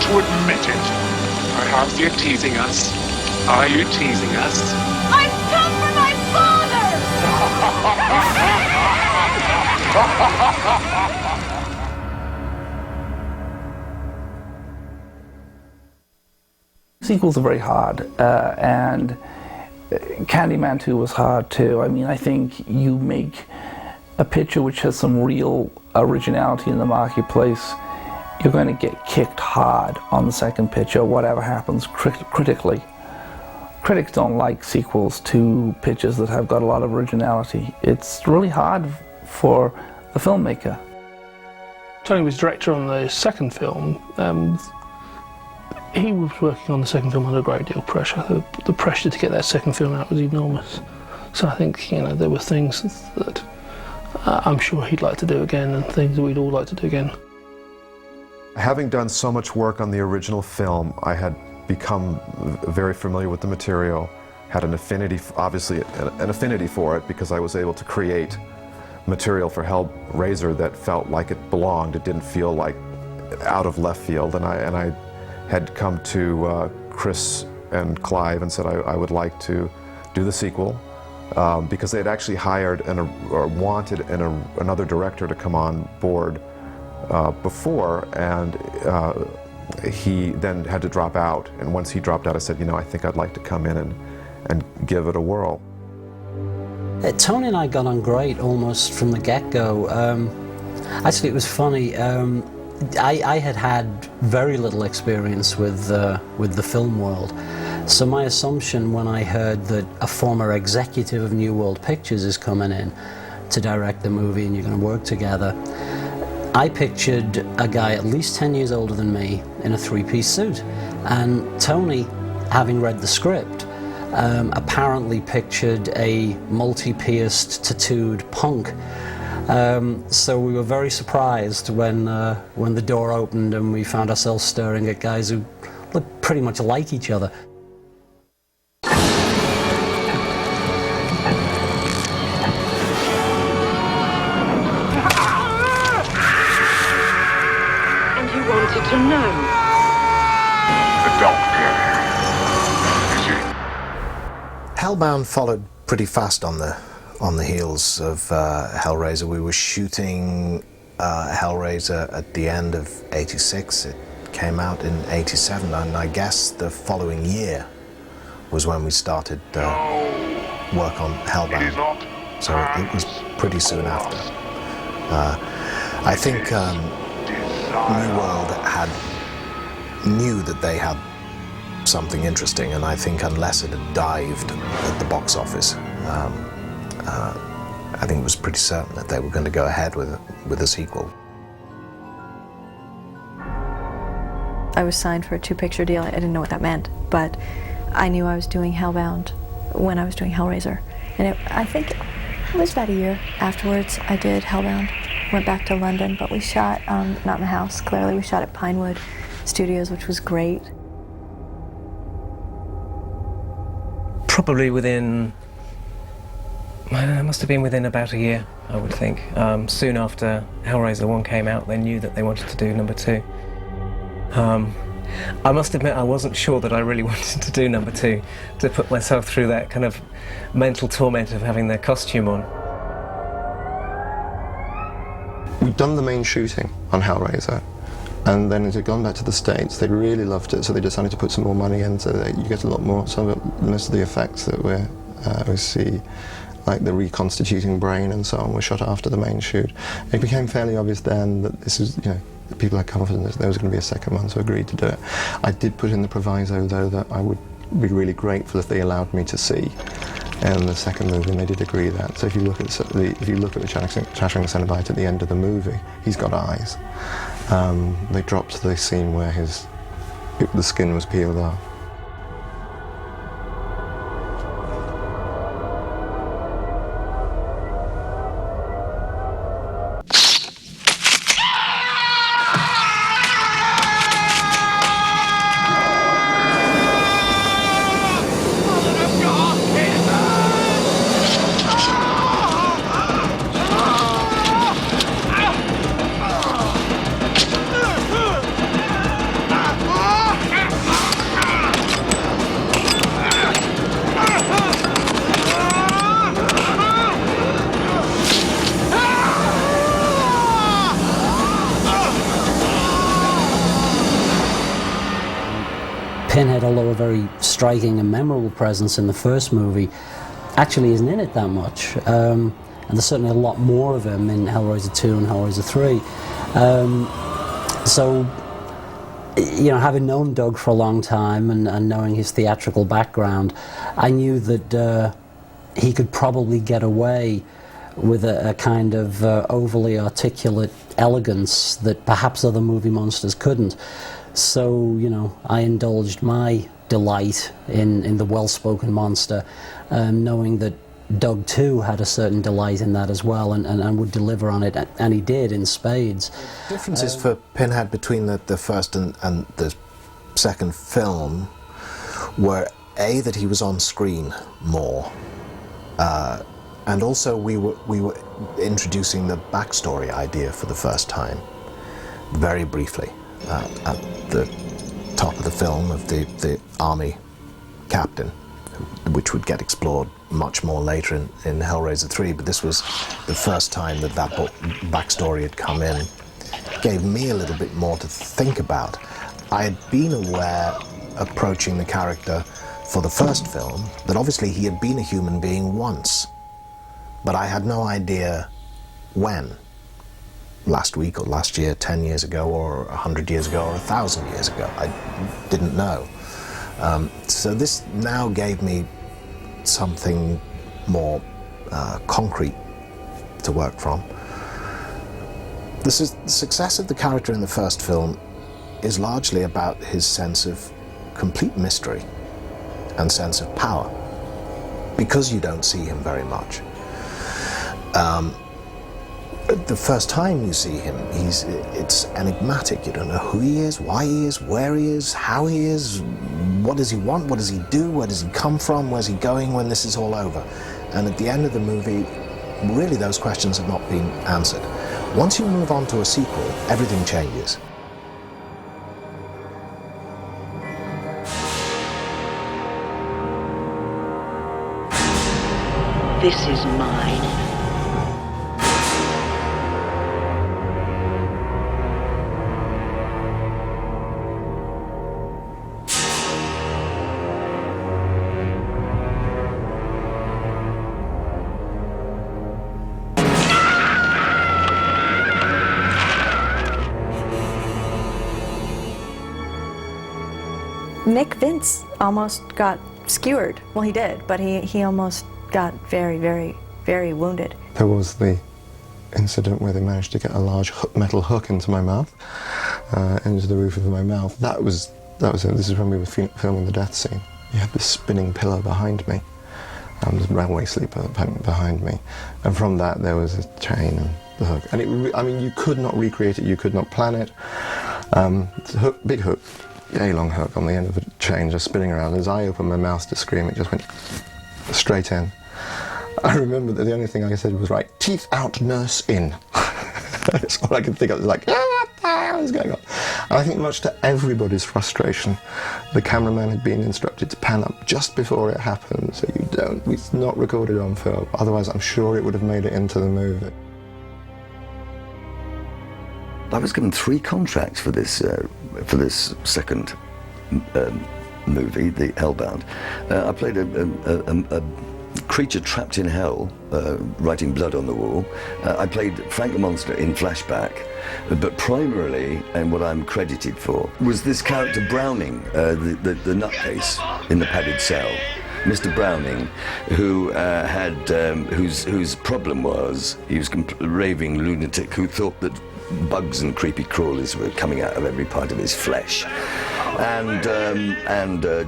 to admit it. Perhaps you're teasing us. Are you teasing us? I've come for my father! Sequels are very hard, and Candyman 2 was hard too. I mean, I think you make a picture which has some real originality in the marketplace, you're going to get kicked hard on the second picture, whatever happens critically. Critics don't like sequels to pictures that have got a lot of originality. It's really hard for the filmmaker. Tony was director on the second film. He was working on the second film under a great deal of pressure. The pressure to get that second film out was enormous. So I think, you know, there were things that I'm sure he'd like to do again and things that we'd all like to do again. Having done so much work on the original film, I had become very familiar with the material, had an affinity, obviously an affinity for it, because I was able to create material for Hellraiser that felt like it belonged. It didn't feel like out of left field, and I had come to Chris and Clive and said I would like to do the sequel, because they had actually hired or wanted another director to come on board before, and he then had to drop out. And once he dropped out, I said, you know, I think I'd like to come in and give it a whirl. Tony and I got on great almost from the get-go. Actually, it was funny. I had had very little experience with the film world, so my assumption when I heard that a former executive of New World Pictures is coming in to direct the movie and you're going to work together, I pictured a guy at least 10 years older than me in a three-piece suit, and Tony, having read the script, apparently pictured a multi-pierced, tattooed punk. So we were very surprised when the door opened and we found ourselves staring at guys who looked pretty much like each other. And you wanted to know? The doctor. Is it? Hellbound followed pretty fast on the heels of Hellraiser. We were shooting Hellraiser at the end of '86. It came out in '87, and I guess the following year was when we started work on Hellbound. So it was pretty soon after. I think New World knew that they had something interesting, and I think unless it had dived at the box office, I think it was pretty certain that they were going to go ahead with a sequel. I was signed for a 2-picture deal. I didn't know what that meant, but I knew I was doing Hellbound when I was doing Hellraiser. And I think it was about a year afterwards I did Hellbound. Went back to London, but we shot, not in the house, clearly. We shot at Pinewood Studios, which was great. Probably within, it must have been within about a year, I would think. Soon after Hellraiser 1 came out, they knew that they wanted to do number 2. I must admit I wasn't sure that I really wanted to do number 2, to put myself through that kind of mental torment of having their costume on. We'd done the main shooting on Hellraiser, and then it had gone back to the States. They really loved it, so they decided to put some more money in, so that you get a lot more. So most of the effects that we see, like the reconstituting brain and so on, were shot after the main shoot. It became fairly obvious then that this is, you know, people had confidence that there was going to be a second one, so agreed to do it. I did put in the proviso, though, that I would be really grateful if they allowed me to see in the second movie, and they did agree that. So if you look at the Shattering Cenobite at the end of the movie, he's got eyes. They dropped the scene where the skin was peeled off. striking and memorable presence in the first movie, actually isn't in it that much. And there's certainly a lot more of him in Hellraiser 2 and Hellraiser 3. So, you know, having known Doug for a long time and knowing his theatrical background, I knew that he could probably get away with a kind of overly articulate elegance that perhaps other movie monsters couldn't. So, you know, I indulged my delight in the well-spoken monster, knowing that Doug too had a certain delight in that as well, and would deliver on it, and he did in spades. The differences for Pinhead between the first and the second film were A, that he was on screen more, and also we were introducing the backstory idea for the first time, very briefly, at the top of the film, of the army captain, which would get explored much more later in Hellraiser 3, but this was the first time that backstory had come in. It gave me a little bit more to think about. I had been aware, approaching the character for the first film, that obviously he had been a human being once, but I had no idea when. Last week or last year, 10 years ago, or 100 years ago, or 1,000 years ago. I didn't know. So this now gave me something more concrete to work from. The success of the character in the first film is largely about his sense of complete mystery and sense of power, because you don't see him very much. The first time you see him, it's enigmatic. You don't know who he is, why he is, where he is, how he is, what does he want, what does he do, where does he come from, where's he going when this is all over. And at the end of the movie, really those questions have not been answered. Once you move on to a sequel, everything changes. This is mine. Nick Vince almost got skewered. Well, he did, but he almost got very, very, very wounded. There was the incident where they managed to get a large metal hook into my mouth, into the roof of my mouth. That was it. This is when we were filming the death scene. You had this spinning pillar behind me, the railway sleeper behind me, and from that there was a chain and the hook. And I mean, you could not recreate it, you could not plan it. It's a hook, big hook, yay long hook on the end of a chain just spinning around. As I opened my mouth to scream, it just went straight in. I remember that the only thing I said was, right, teeth out, nurse in. That's all I could think of. It was like, what the hell is going on? And I think much to everybody's frustration, the cameraman had been instructed to pan up just before it happened, so it's not recorded on film. Otherwise, I'm sure it would have made it into the movie. I was given 3 contracts for this second movie, the Hellbound. I played a creature trapped in hell, writing blood on the wall. I played Frank the Monster in flashback, but primarily, and what I'm credited for, was this character Browning, the nutcase in the padded cell. Mr. Browning, who whose problem was he was a raving lunatic who thought that bugs and creepy crawlers were coming out of every part of his flesh. And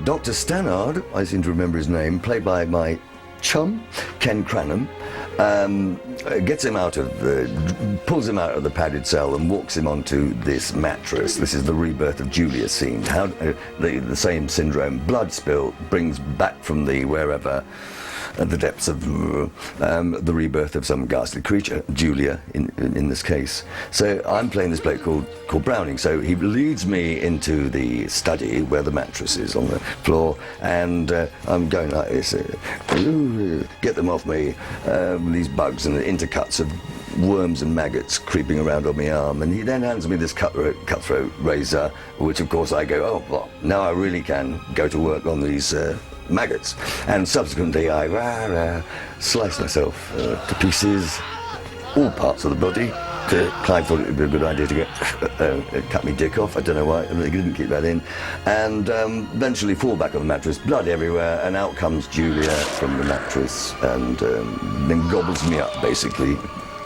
Dr. Stannard, I seem to remember his name, played by my chum, Ken Cranham, pulls him out of the padded cell and walks him onto this mattress. This is the rebirth of Julia scene. How the same syndrome, blood spill, brings back from the wherever, at the depths of the rebirth of some ghastly creature, Julia in this case. So I'm playing this bloke called Browning. So he leads me into the study where the mattress is on the floor, and I'm going like this, get them off me, these bugs and the intercuts of worms and maggots creeping around on my arm, and he then hands me this cutthroat razor, which of course I go, oh, well, now I really can go to work on these maggots. And subsequently I slice myself to pieces, all parts of the body. Clive thought it would be a good idea to cut me dick off. I don't know why, he didn't keep that in. And eventually fall back on the mattress, blood everywhere, and out comes Julia from the mattress and then gobbles me up, basically.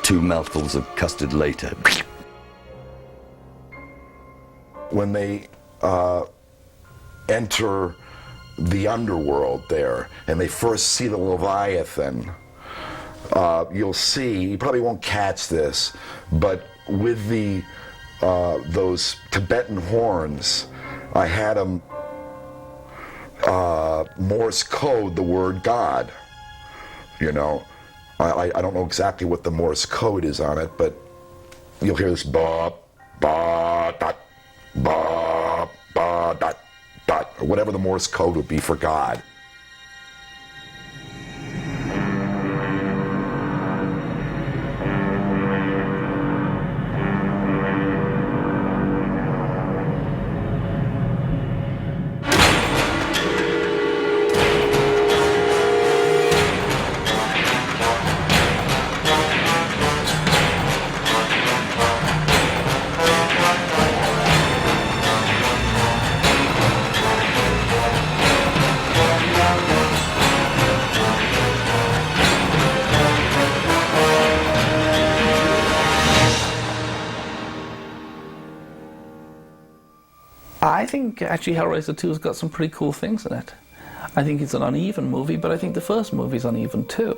2 mouthfuls of custard later. When they enter the underworld there, and they first see the Leviathan, you'll see, you probably won't catch this, but with the those Tibetan horns, I had them Morse code the word God. You know, I don't know exactly what the Morse code is on it, but you'll hear this ba ba dot ba ba dot dot, or whatever the Morse code would be for God. I think actually Hellraiser 2 has got some pretty cool things in it. I think it's an uneven movie, but I think the first movie's uneven too.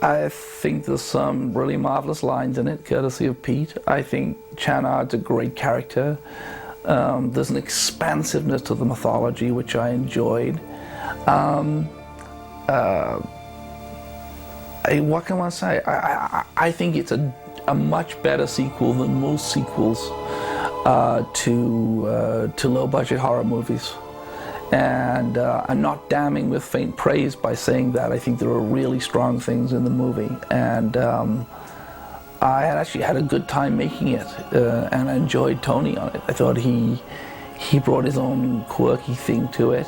I think there's some really marvelous lines in it, courtesy of Pete. I think Channard's a great character. There's an expansiveness to the mythology, which I enjoyed. What can I say? I think it's a much better sequel than most sequels to low-budget horror movies. And I'm not damning with faint praise by saying that. I think there are really strong things in the movie, and I had actually had a good time making it, and I enjoyed Tony on it. I thought he brought his own quirky thing to it,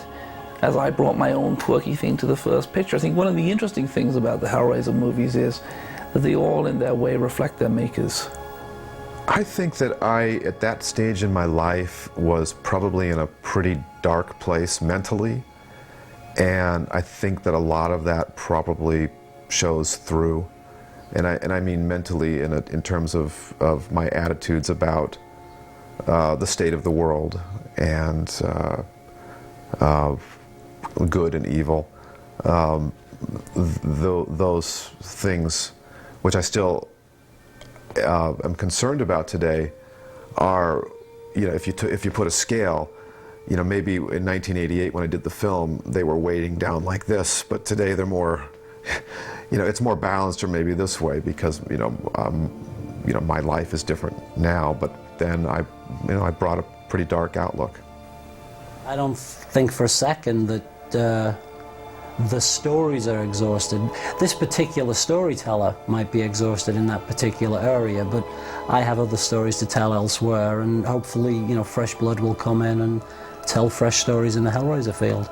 as I brought my own quirky thing to the first picture. I think one of the interesting things about the Hellraiser movies is that they all, in their way, reflect their makers. I think that I, at that stage in my life, was probably in a pretty dark place mentally, and I think that a lot of that probably shows through, and I mean mentally in terms of my attitudes about the state of the world and good and evil. Those things, which I still am concerned about today, are, you know, if you put a scale, you know, maybe in 1988 when I did the film they were weighting down like this, but today they're more, you know, it's more balanced, or maybe this way, because you know my life is different now, but then I brought a pretty dark outlook. I don't think for a second that the stories are exhausted. This particular storyteller might be exhausted in that particular area, but I have other stories to tell elsewhere, and hopefully, you know, fresh blood will come in and tell fresh stories in the Hellraiser field.